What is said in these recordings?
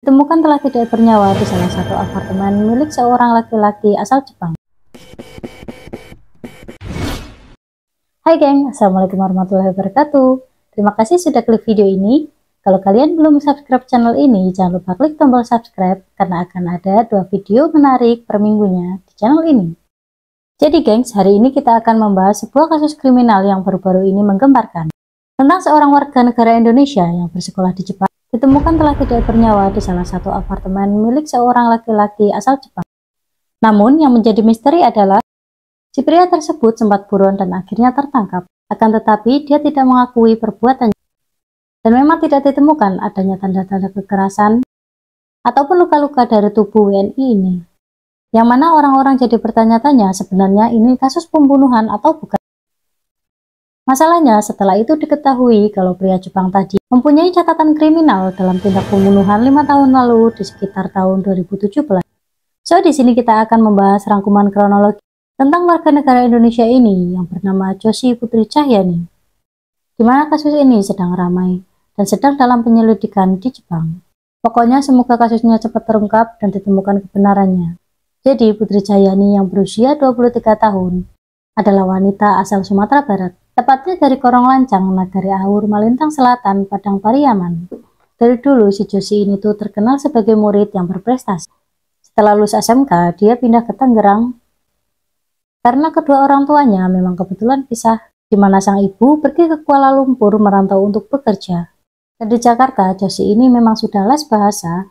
Ditemukan telah tidak bernyawa di salah satu apartemen milik seorang laki-laki asal Jepang. Hai geng, Assalamualaikum warahmatullahi wabarakatuh. Terima kasih sudah klik video ini. Kalau kalian belum subscribe channel ini, jangan lupa klik tombol subscribe karena akan ada 2 video menarik per minggunya di channel ini. Jadi gengs, hari ini kita akan membahas sebuah kasus kriminal yang baru-baru ini menggemparkan. Tentang seorang warga negara Indonesia yang bersekolah di Jepang, ditemukan telah tidak bernyawa di salah satu apartemen milik seorang laki-laki asal Jepang. Namun yang menjadi misteri adalah si pria tersebut sempat buron dan akhirnya tertangkap. Akan tetapi dia tidak mengakui perbuatannya. Dan memang tidak ditemukan adanya tanda-tanda kekerasan ataupun luka-luka dari tubuh WNI ini. Yang mana orang-orang jadi bertanya-tanya sebenarnya ini kasus pembunuhan atau bukan. Masalahnya setelah itu diketahui kalau pria Jepang tadi mempunyai catatan kriminal dalam tindak pembunuhan 5 tahun lalu di sekitar tahun 2017. So di sini kita akan membahas rangkuman kronologi tentang warga negara Indonesia ini yang bernama Joshi Putri Cahyani, di mana kasus ini sedang ramai dan sedang dalam penyelidikan di Jepang. Pokoknya semoga kasusnya cepat terungkap dan ditemukan kebenarannya. Jadi Putri Cahyani yang berusia 23 tahun adalah wanita asal Sumatera Barat, tepatnya dari Korong Lancang, Nagari Awur, Malintang Selatan, Padang Pariaman. Dari dulu si Joshi ini tuh terkenal sebagai murid yang berprestasi. Setelah lulus SMK, dia pindah ke Tangerang karena kedua orang tuanya memang kebetulan pisah, di mana sang ibu pergi ke Kuala Lumpur merantau untuk bekerja. Dan di Jakarta, Joshi ini memang sudah les bahasa,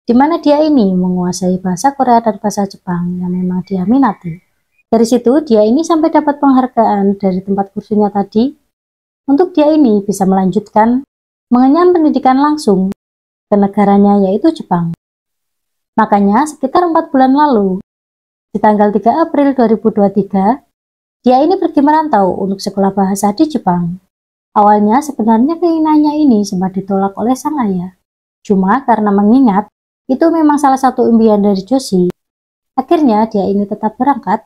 di mana dia ini menguasai bahasa Korea dan bahasa Jepang yang memang dia minati. Dari situ, dia ini sampai dapat penghargaan dari tempat kursusnya tadi, untuk dia ini bisa melanjutkan mengenyam pendidikan langsung ke negaranya yaitu Jepang. Makanya sekitar 4 bulan lalu, di tanggal 3 April 2023, dia ini pergi merantau untuk sekolah bahasa di Jepang. Awalnya sebenarnya keinginannya ini sempat ditolak oleh sang ayah. Cuma karena mengingat itu memang salah satu impian dari Joshi, akhirnya dia ini tetap berangkat.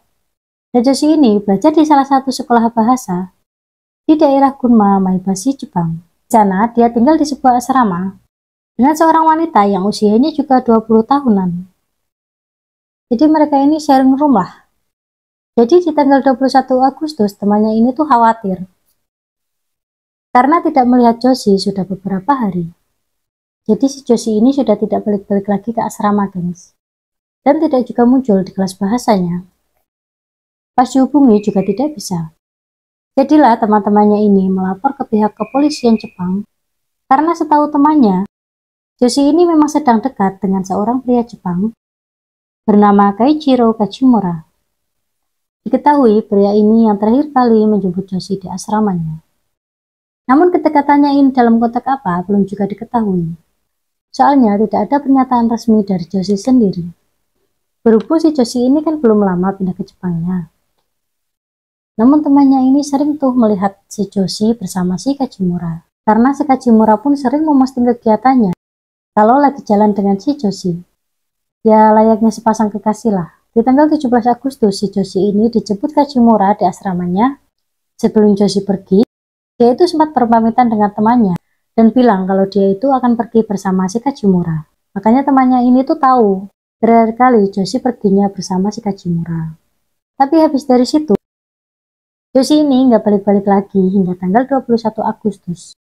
Dan Joshi ini belajar di salah satu sekolah bahasa di daerah Gunma, Maebashi, Jepang. Di sana dia tinggal di sebuah asrama dengan seorang wanita yang usianya juga 20 tahunan. Jadi mereka ini sharing rumah. Jadi di tanggal 21 Agustus temannya ini tuh khawatir karena tidak melihat Joshi sudah beberapa hari. Jadi si Joshi ini sudah tidak balik-balik lagi ke asrama gengs, dan tidak juga muncul di kelas bahasanya. Pas dihubungi juga tidak bisa. Jadilah teman-temannya ini melapor ke pihak kepolisian Jepang karena setahu temannya, Joshi ini memang sedang dekat dengan seorang pria Jepang bernama Keiichiro Kajimura. Diketahui pria ini yang terakhir kali menjemput Joshi di asramanya. Namun kedekatannya ini dalam konteks apa belum juga diketahui. Soalnya tidak ada pernyataan resmi dari Joshi sendiri. Berhubung si Joshi ini kan belum lama pindah ke Jepangnya. Namun temannya ini sering tuh melihat si Joshi bersama si Kajimura. Karena si Kajimura pun sering memposting kegiatannya kalau lagi jalan dengan si Joshi. Ya layaknya sepasang kekasih lah. Di tanggal 17 Agustus si Joshi ini dijemput Kajimura di asramanya. Sebelum Joshi pergi, dia itu sempat berpamitan dengan temannya dan bilang kalau dia itu akan pergi bersama si Kajimura. Makanya temannya ini tuh tahu berkali-kali Joshi perginya bersama si Kajimura. Tapi habis dari situ, Joshi ini nggak balik-balik lagi hingga tanggal 21 Agustus.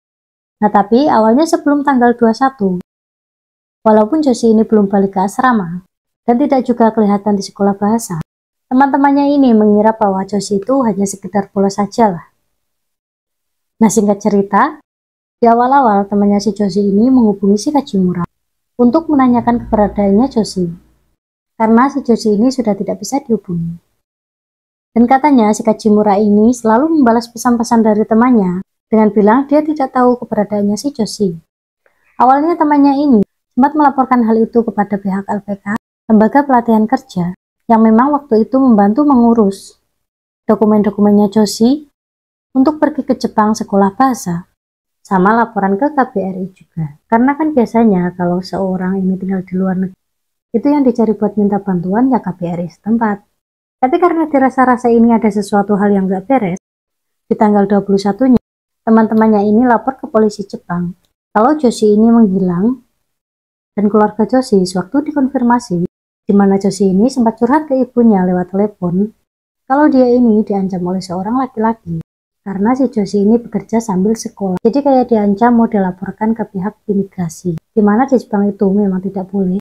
Nah tapi awalnya sebelum tanggal 21, walaupun Joshi ini belum balik ke asrama dan tidak juga kelihatan di sekolah bahasa, teman-temannya ini mengira bahwa Joshi itu hanya sekedar bolos saja lah. Nah singkat cerita, di awal-awal temannya si Joshi ini menghubungi si Kajimura untuk menanyakan keberadaannya Joshi, karena si Joshi ini sudah tidak bisa dihubungi. Dan katanya si Kajimura ini selalu membalas pesan-pesan dari temannya dengan bilang dia tidak tahu keberadaannya si Joshi. Awalnya temannya ini sempat melaporkan hal itu kepada pihak LPK, Lembaga Pelatihan Kerja, yang memang waktu itu membantu mengurus dokumen-dokumennya Joshi untuk pergi ke Jepang sekolah bahasa, sama laporan ke KBRI juga. Karena kan biasanya kalau seorang ini tinggal di luar negeri, itu yang dicari buat minta bantuan ya KBRI setempat. Tapi karena dirasa-rasa ini ada sesuatu hal yang gak beres, di tanggal 21-nya, teman-temannya ini lapor ke polisi Jepang kalau Joshi ini menghilang dan keluarga Joshi sewaktu dikonfirmasi, di mana Joshi ini sempat curhat ke ibunya lewat telepon, kalau dia ini diancam oleh seorang laki-laki, karena si Joshi ini bekerja sambil sekolah. Jadi kayak diancam mau dilaporkan ke pihak imigrasi, di mana di Jepang itu memang tidak boleh.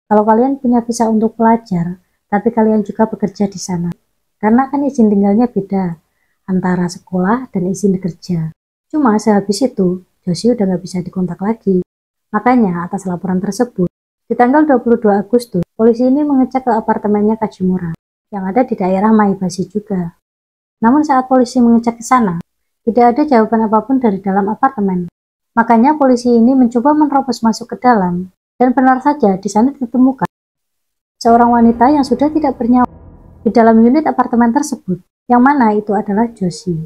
Kalau kalian punya visa untuk pelajar, tapi kalian juga bekerja di sana. Karena kan izin tinggalnya beda antara sekolah dan izin kerja. Cuma sehabis itu, Joshi udah nggak bisa dikontak lagi. Makanya atas laporan tersebut, di tanggal 22 Agustus, polisi ini mengecek ke apartemennya Kajimura, yang ada di daerah Maebashi juga. Namun saat polisi mengecek ke sana, tidak ada jawaban apapun dari dalam apartemen. Makanya polisi ini mencoba menerobos masuk ke dalam, dan benar saja di sana ditemukan seorang wanita yang sudah tidak bernyawa di dalam unit apartemen tersebut, yang mana itu adalah Joshi.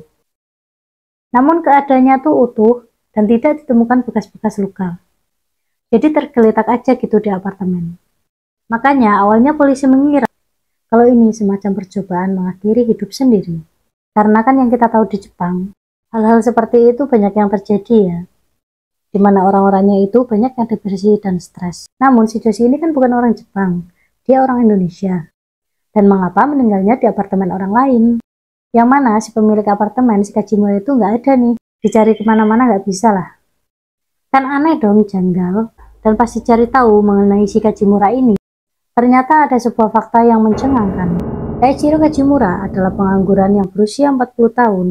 Namun keadaannya tuh utuh dan tidak ditemukan bekas-bekas luka. Jadi tergeletak aja gitu di apartemen. Makanya awalnya polisi mengira kalau ini semacam percobaan mengakhiri hidup sendiri. Karena kan yang kita tahu di Jepang, hal-hal seperti itu banyak yang terjadi ya. Dimana orang-orangnya itu banyak yang depresi dan stres. Namun si Joshi ini kan bukan orang Jepang, dia orang Indonesia. Dan mengapa meninggalnya di apartemen orang lain? Yang mana si pemilik apartemen, si Kajimura itu nggak ada nih. Dicari kemana-mana nggak bisa lah. Kan aneh dong, janggal. Dan pas dicari tahu mengenai si Kajimura ini, ternyata ada sebuah fakta yang mencengangkan. Eiichiro Kajimura adalah pengangguran yang berusia 40 tahun,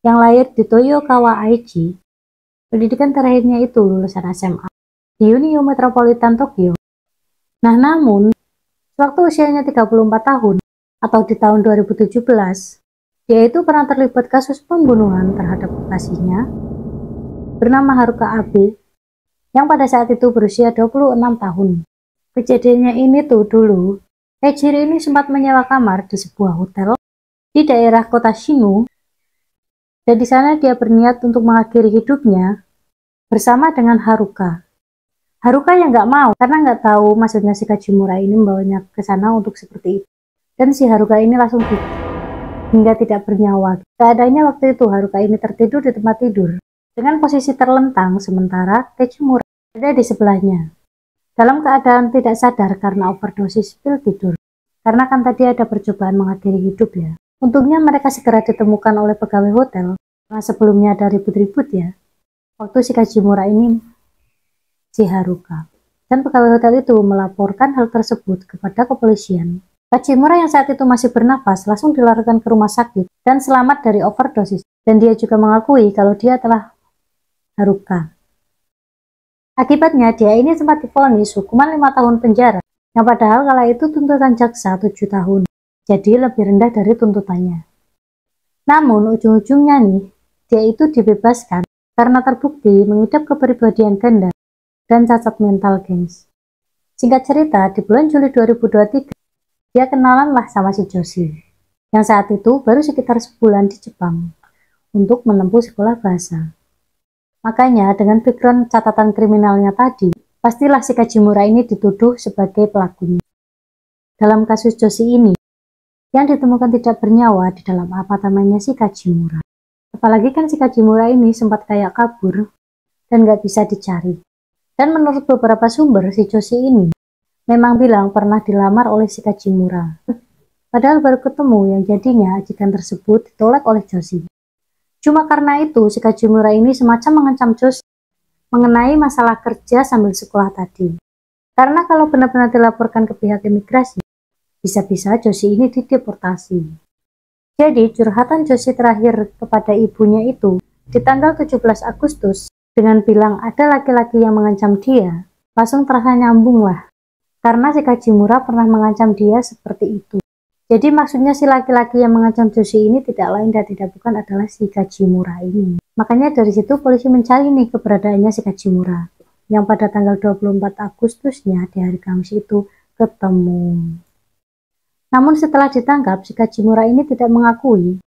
yang lahir di Toyokawa, Aichi. Pendidikan terakhirnya itu lulusan SMA di Union Metropolitan Tokyo. Nah namun, waktu usianya 34 tahun, atau di tahun 2017, dia itu pernah terlibat kasus pembunuhan terhadap kekasihnya, bernama Haruka Abe, yang pada saat itu berusia 26 tahun. Kejadiannya ini tuh dulu, Eiichiro ini sempat menyewa kamar di sebuah hotel di daerah kota Shinu, dan di sana dia berniat untuk mengakhiri hidupnya bersama dengan Haruka. Haruka yang nggak mau karena nggak tahu maksudnya si Kajimura ini membawanya ke sana untuk seperti itu. Dan si Haruka ini langsung tidur hingga tidak bernyawa. Keadaannya waktu itu Haruka ini tertidur di tempat tidur dengan posisi terlentang sementara Kajimura ada di sebelahnya dalam keadaan tidak sadar karena overdosis pil tidur. Karena kan tadi ada percobaan mengakhiri hidup ya. Untungnya mereka segera ditemukan oleh pegawai hotel karena sebelumnya ada ribut-ribut ya. Waktu si Kajimura ini si Haruka. Dan pegawai hotel itu melaporkan hal tersebut kepada kepolisian. Kajimura yang saat itu masih bernafas langsung dilarikan ke rumah sakit dan selamat dari overdosis. Dan dia juga mengakui kalau dia telah Haruka. Akibatnya dia ini sempat divonis hukuman 5 tahun penjara, yang padahal kala itu tuntutan jaksa 7 tahun. Jadi lebih rendah dari tuntutannya. Namun ujung-ujungnya nih, dia itu dibebaskan karena terbukti mengidap kepribadian ganda dan cacat mental, gengs. Singkat cerita, di bulan Juli 2023, dia kenalan lah sama si Joshi, yang saat itu baru sekitar sebulan di Jepang, untuk menempuh sekolah bahasa. Makanya dengan background catatan kriminalnya tadi, pastilah si Kajimura ini dituduh sebagai pelakunya. Dalam kasus Joshi ini, yang ditemukan tidak bernyawa di dalam apartemennya si Kajimura. Apalagi kan si Kajimura ini sempat kayak kabur dan nggak bisa dicari. Dan menurut beberapa sumber, si Joshi ini memang bilang pernah dilamar oleh si Kajimura. Padahal baru ketemu yang jadinya ajikan tersebut ditolak oleh Joshi. Cuma karena itu si Kajimura ini semacam mengancam Joshi mengenai masalah kerja sambil sekolah tadi. Karena kalau benar-benar dilaporkan ke pihak imigrasi, bisa-bisa Joshi ini dideportasi. Jadi curhatan Joshi terakhir kepada ibunya itu di tanggal 17 Agustus dengan bilang ada laki-laki yang mengancam dia, langsung terasa nyambung lah. Karena si Kajimura pernah mengancam dia seperti itu. Jadi maksudnya si laki-laki yang mengancam Joshi ini tidak lain dan tidak bukan adalah si Kajimura ini. Makanya dari situ polisi mencari nih keberadaannya si Kajimura, yang pada tanggal 24 Agustusnya di hari Kamis itu ketemu. Namun setelah ditangkap, si Kajimura ini tidak mengakui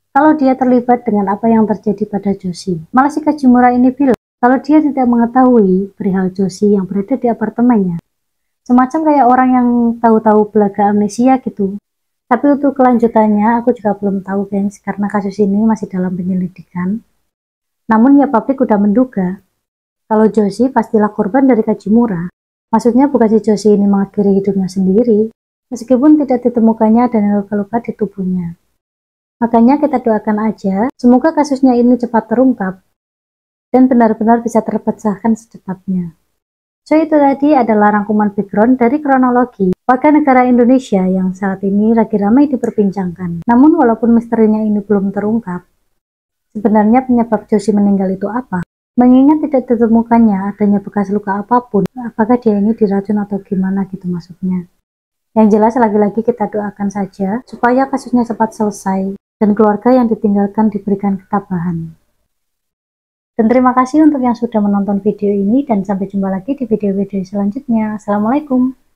kalau dia terlibat dengan apa yang terjadi pada Joshi. Malah si Kajimura ini bilang kalau dia tidak mengetahui perihal Joshi yang berada di apartemennya. Semacam kayak orang yang tahu-tahu belaga amnesia gitu. Tapi untuk kelanjutannya aku juga belum tahu, gengs, karena kasus ini masih dalam penyelidikan. Namun ya publik udah menduga kalau Joshi pastilah korban dari Kajimura. Maksudnya bukan si Josie ini mengakhiri hidupnya sendiri, meskipun tidak ditemukannya adanya luka-luka di tubuhnya. Makanya kita doakan aja, semoga kasusnya ini cepat terungkap dan benar-benar bisa terpecahkan secepatnya. So itu tadi adalah rangkuman background dari kronologi warga negara Indonesia yang saat ini lagi ramai diperbincangkan. Namun walaupun misterinya ini belum terungkap, sebenarnya penyebab Josie meninggal itu apa? Mengingat tidak ditemukannya adanya bekas luka apapun, apakah dia ini diracun atau gimana gitu maksudnya. Yang jelas lagi-lagi kita doakan saja supaya kasusnya cepat selesai dan keluarga yang ditinggalkan diberikan ketabahan. Dan terima kasih untuk yang sudah menonton video ini dan sampai jumpa lagi di video-video selanjutnya. Assalamualaikum.